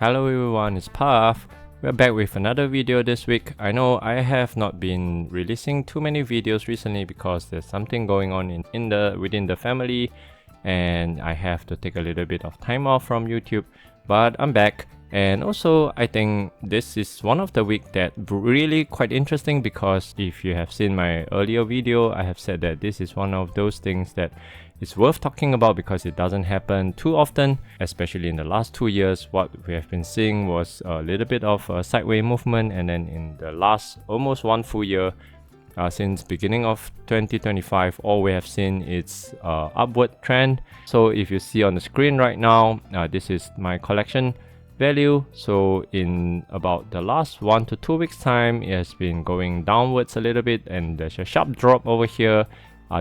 Hello everyone, it's Puff. We're back with another video this week. I know I have not been releasing too many videos recently because there's something going on within the family and I have to take a little bit of time off from YouTube, but I'm back. And also I think this is one of the week that really quite interesting because if you have seen my earlier video, I have said that this is one of those things that it's worth talking about because it doesn't happen too often, especially in the last 2 years. What we have been seeing was a little bit of a sideways movement, and then in the last almost 1 full year, since beginning of 2025, all we have seen is upward trend. So if you see on the screen right now, this is my collection value. So in about the last 1 to 2 weeks time, it has been going downwards a little bit, and there's a sharp drop over here.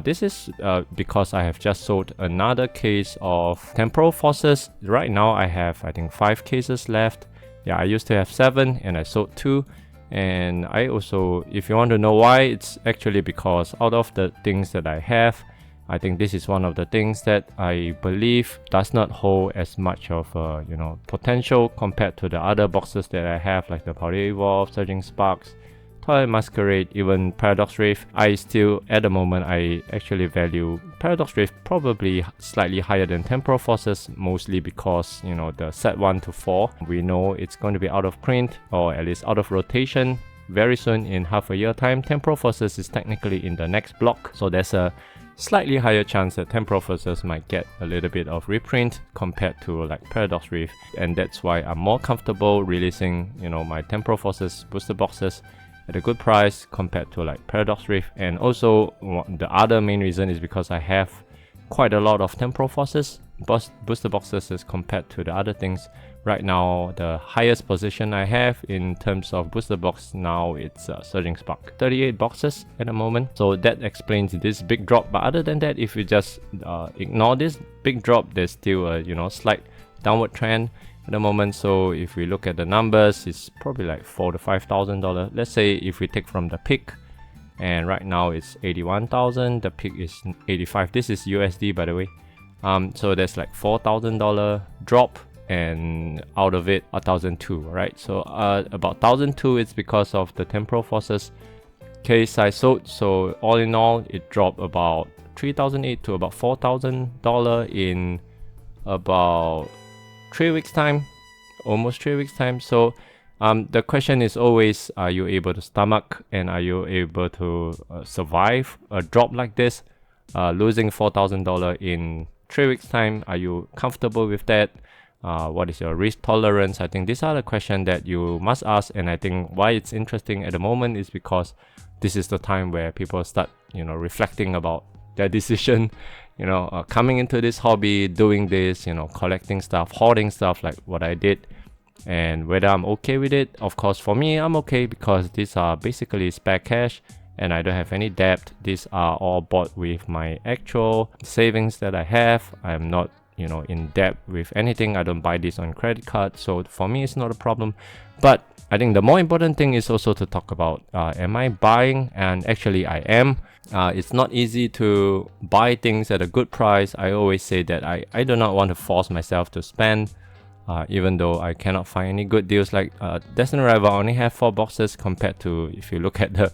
This is because I have just sold another case of Temporal forces. Right now I have, I think, 5 cases left. Yeah, I used to have 7 and I sold 2. And I also, if you want to know why, it's actually because out of the things that I have, I think this is one of the things that I believe does not hold as much of potential compared to the other boxes that I have, like the Pokémon Evolve, Surging Sparks, Twilight Masquerade, even Paradox Rift. I still, at the moment, I actually value Paradox Rift probably slightly higher than Temporal Forces, mostly because, the set 1 to 4, we know it's going to be out of print, or at least out of rotation very soon in half a year time. Temporal Forces is technically in the next block, so there's a slightly higher chance that Temporal Forces might get a little bit of reprint compared to like Paradox Rift, and that's why I'm more comfortable releasing, my Temporal Forces booster boxes at a good price compared to like Paradox Rift. And also the other main reason is because I have quite a lot of Temporal Forces booster boxes as compared to the other things. Right now, the highest position I have in terms of booster box now, it's Surging Spark, 38 boxes at the moment. So that explains this big drop. But other than that, if you just ignore this big drop, there's still a slight downward trend at the moment. So if we look at the numbers, it's probably like $4,000 to $5,000. Let's say if we take from the peak, and right now it's 81,000, the peak is 85. This is USD, by the way. So there's like $4,000 drop, and out of it 1,002, right? So about 1,002 is because of the Temporal Forces case I sold. So all in all, it dropped about $3,800 to about $4,000 in about 3 weeks time, almost 3 weeks time. So the question is always, are you able to stomach and are you able to survive a drop like this? Losing $4,000 in 3 weeks time, are you comfortable with that? What is your risk tolerance? I think these are the questions that you must ask, and I think why it's interesting at the moment is because this is the time where people start reflecting about their decision, coming into this hobby, doing this, collecting stuff, hoarding stuff like what I did, and whether I'm okay with it. Of course, for me, I'm okay because these are basically spare cash and I don't have any debt. These are all bought with my actual savings that I have. I'm not in debt with anything. I don't buy this on credit card, so for me it's not a problem. But I think the more important thing is also to talk about, am I buying? And actually I am. It's not easy to buy things at a good price. I always say that I do not want to force myself to spend, even though I cannot find any good deals. Like Destiny Rival, I only have 4 boxes compared to, if you look at the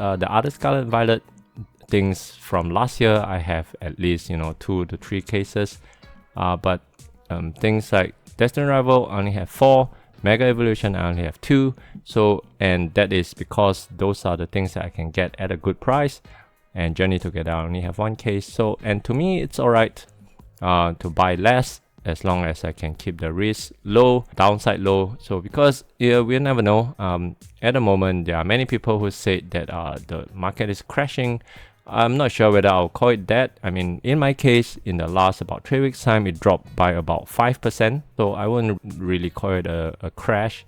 other Scarlet Violet things from last year, I have at least 2 to 3 cases. But things like Destiny Rival, I only have 4. Mega Evolution, I only have 2. So, and that is because those are the things that I can get at a good price. And Journey Together, I only have 1 case. So, and to me, it's alright to buy less as long as I can keep the risk low, downside low. So because we'll never know. At the moment, there are many people who say that the market is crashing. I'm not sure whether I'll call it that. I mean, in my case, in the last about 3 weeks time, it dropped by about 5%. So I wouldn't really call it a crash.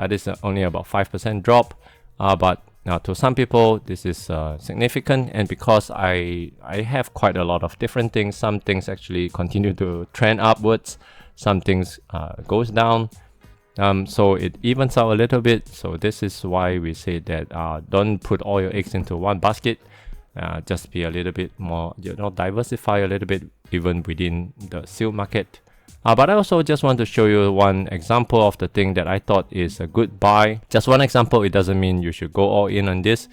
This is only about 5% drop. But now to some people, this is significant. And because I have quite a lot of different things, some things actually continue to trend upwards. Some things goes down. So it evens out a little bit. So this is why we say that don't put all your eggs into one basket. Just be a little bit more, diversify a little bit even within the seal market. But I also just want to show you one example of the thing that I thought is a good buy. Just one example, it doesn't mean you should go all in on this.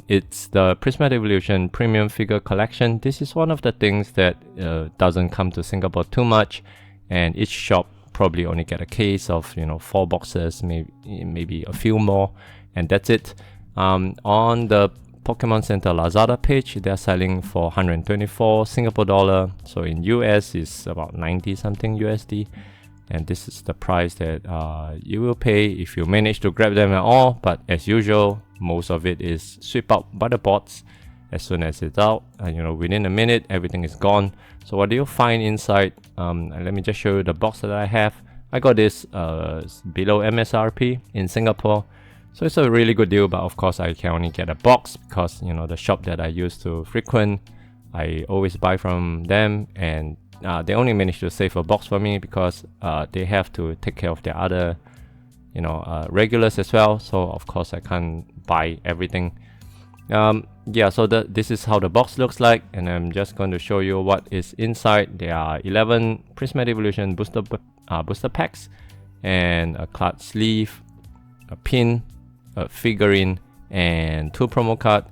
It's the Prismatic Evolution Premium Figure Collection. This is one of the things that doesn't come to Singapore too much, and each shop probably only get a case of 4 boxes, maybe a few more, and that's it. On the Pokemon Center Lazada page, they're selling for 124 Singapore dollar. So in US is about 90 something USD, and this is the price that you will pay if you manage to grab them at all. But as usual, most of it is swept out by the bots as soon as it's out. Within a minute, everything is gone. So what do you find inside? Let me just show you the box that I have. I got this below MSRP in Singapore. So it's a really good deal, but of course I can only get a box because the shop that I used to frequent, I always buy from them, and they only managed to save a box for me because they have to take care of their other regulars as well. So of course I can't buy everything. Yeah, so this is how the box looks like, and I'm just going to show you what is inside. There are 11 Prismatic Evolution booster packs, and a card sleeve, a pin, a figurine, and 2 promo cards.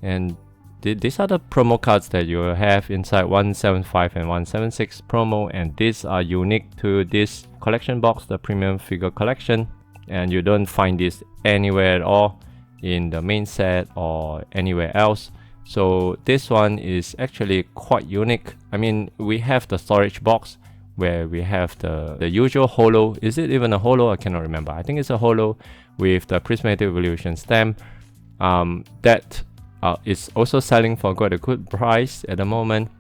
And these are the promo cards that you have inside 175 and 176 promo, and these are unique to this collection box, the Premium Figure Collection, and you don't find this anywhere at all in the main set or anywhere else. So this one is actually quite unique. I mean, we have the storage box where we have the usual holo. Is it even a holo? I cannot remember. I think it's a holo with the Prismatic Evolution stamp. That is also selling for quite a good price at the moment.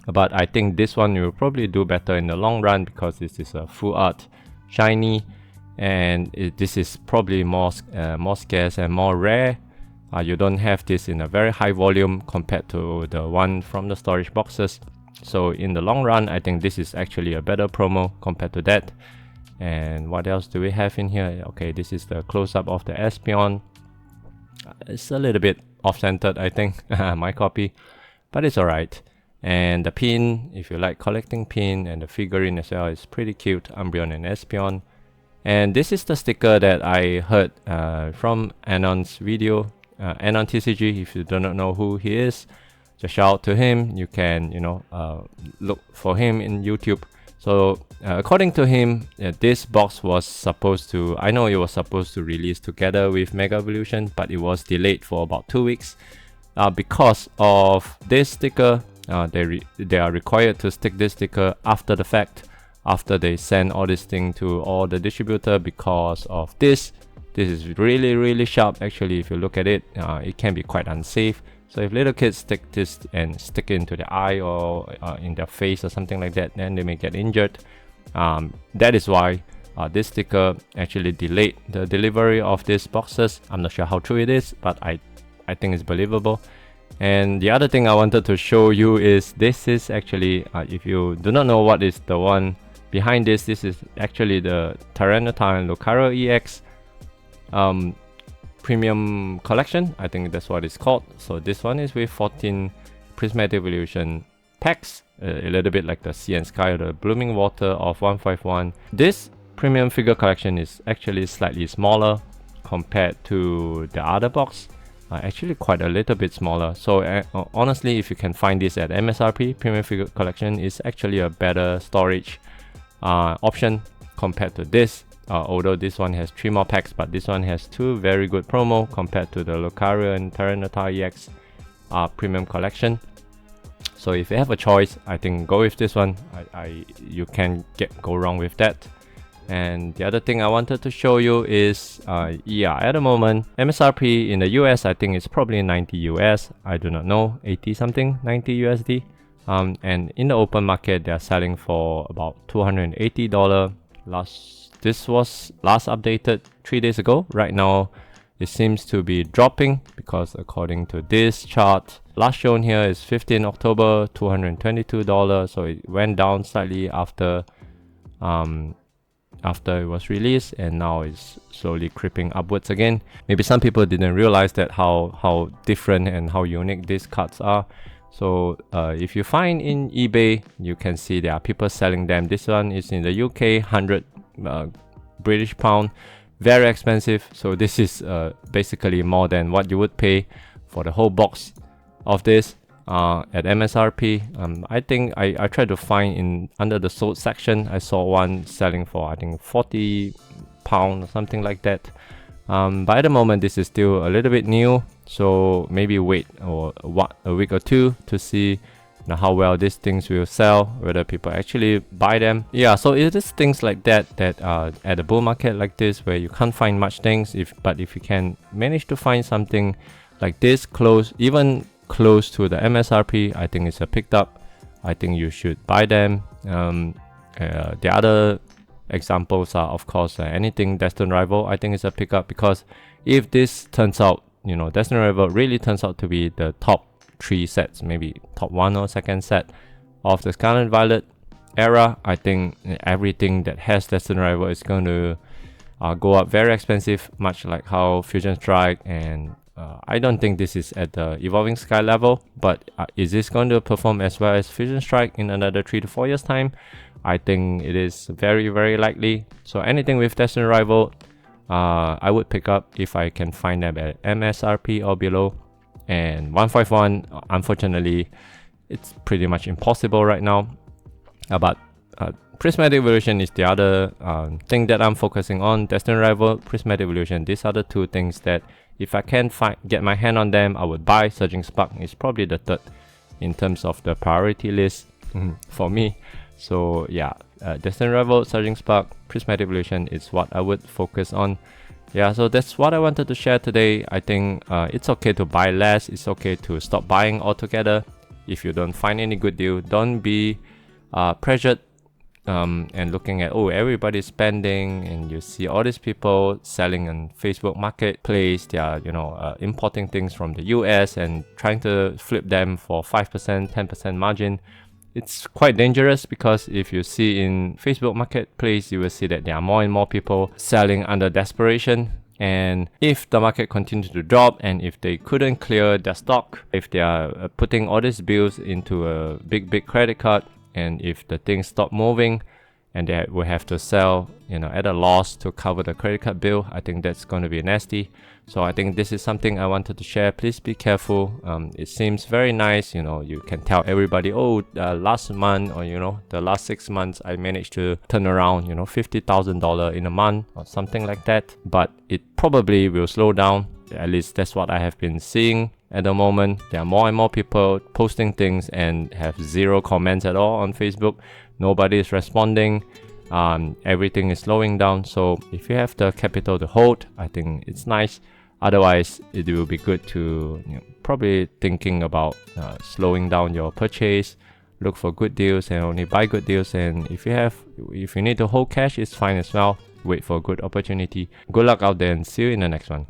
But I think this one will probably do better in the long run because this is a full art shiny, and this is probably more scarce and more rare. You don't have this in a very high volume compared to the one from the storage boxes. So in the long run, I think this is actually a better promo compared to that. And what else do we have in here? Okay, this is the close-up of the Espeon. It's a little bit off-centered, I think, my copy, but it's alright. And the pin, if you like collecting pin, and the figurine as well, is pretty cute, Umbreon and Espeon. And this is the sticker that I heard from Anon's video, Anon TCG. If you do not know who he is, just shout out to him. You can look for him in YouTube. So according to him, this box was supposed to, I know it was supposed to release together with Mega Evolution, but it was delayed for about 2 weeks because of this sticker. They are required to stick this sticker after the fact, after they send all this thing to all the distributor, because of this. This is really sharp. Actually, if you look at it, it can be quite unsafe. So if little kids stick this and stick it into their eye or in their face or something like that, then they may get injured. That is why this sticker actually delayed the delivery of these boxes. I'm not sure how true it is, but I think it's believable. And the other thing I wanted to show you is this is actually, if you do not know what is the one behind this, this is actually the Tyranitar and Lucario EX Premium Collection. I think that's what it's called. So this one is with 14 Prismatic Evolution packs, a little bit like the Sea and Sky or the Blooming Water of 151. This Premium Figure Collection is actually slightly smaller compared to the other box. Actually quite a little bit smaller. So honestly, if you can find this at MSRP, Premium Figure Collection is actually a better storage option compared to this. Although this one has 3 more packs, but this one has 2 very good promo compared to the Lucario and Tyranitar EX Premium Collection. So if you have a choice, I think go with this one. You can go wrong with that. And the other thing I wanted to show you is, at the moment, MSRP in the US, I think it's probably 90 US. I do not know, 80 something, 90 USD. And in the open market, they're selling for about $280. This was last updated 3 days ago. Right now, it seems to be dropping because according to this chart, last shown here is 15 October, $222. So it went down slightly after it was released, and now it's slowly creeping upwards again. Maybe some people didn't realize that how different and how unique these cards are. So if you find in eBay, you can see there are people selling them. This one is in the UK, 100 British pound, very expensive. So this is basically more than what you would pay for the whole box of this at MSRP. I think I tried to find in under the sold section. I saw one selling for I think 40 pound or something like that. But at the moment this is still a little bit new, so maybe wait or a week or two to see how well these things will sell, whether people actually buy them. Yeah, so it is things like that at a bull market like this where you can't find much things, but if you can manage to find something like this even close to the MSRP, I think it's a picked up. I think you should buy them. The other examples are of course anything Destined Rival. I think it's a pickup, because if this turns out, Destined Rival really turns out to be the top 3 sets, maybe top 1 or 2nd set of the Scarlet Violet era, I think everything that has Destined Rival is going to go up very expensive, much like how Fusion Strike, and I don't think this is at the Evolving Sky level, but is this going to perform as well as Fusion Strike in another 3 to 4 years time? I think it is very, very likely. So anything with Destined Rival, I would pick up if I can find them at MSRP or below. And 151, unfortunately, it's pretty much impossible right now. But Prismatic Evolution is the other thing that I'm focusing on. Destined Rival, Prismatic Evolution, these are the 2 things that if I can get my hand on them, I would buy. Surging Spark is probably the 3rd in terms of the priority list for me. So yeah, Destined Rival, Surging Spark, Prismatic Evolution is what I would focus on. Yeah, so that's what I wanted to share today. I think it's okay to buy less. It's okay to stop buying altogether. If you don't find any good deal, don't be pressured and looking at, oh, everybody's spending, and you see all these people selling on Facebook Marketplace. They are, importing things from the US and trying to flip them for 5%, 10% margin. It's quite dangerous, because if you see in Facebook Marketplace, you will see that there are more and more people selling under desperation. And if the market continues to drop, and if they couldn't clear their stock, if they are putting all these bills into a big credit card, and if the things stop moving and they will have to sell, at a loss to cover the credit card bill, I think that's going to be nasty. So I think this is something I wanted to share. Please be careful. It seems very nice, you can tell everybody, oh, last month or the last 6 months I managed to turn around $50,000 in a month or something like that, but it probably will slow down. At least that's what I have been seeing at the moment. There are more and more people posting things and have 0 comments at all on Facebook. Nobody is responding. Everything is slowing down. So if you have the capital to hold, I think it's nice. Otherwise, it will be good to probably thinking about slowing down your purchase. Look for good deals and only buy good deals. And if you need to hold cash, it's fine as well. Wait for a good opportunity. Good luck out there, and see you in the next one.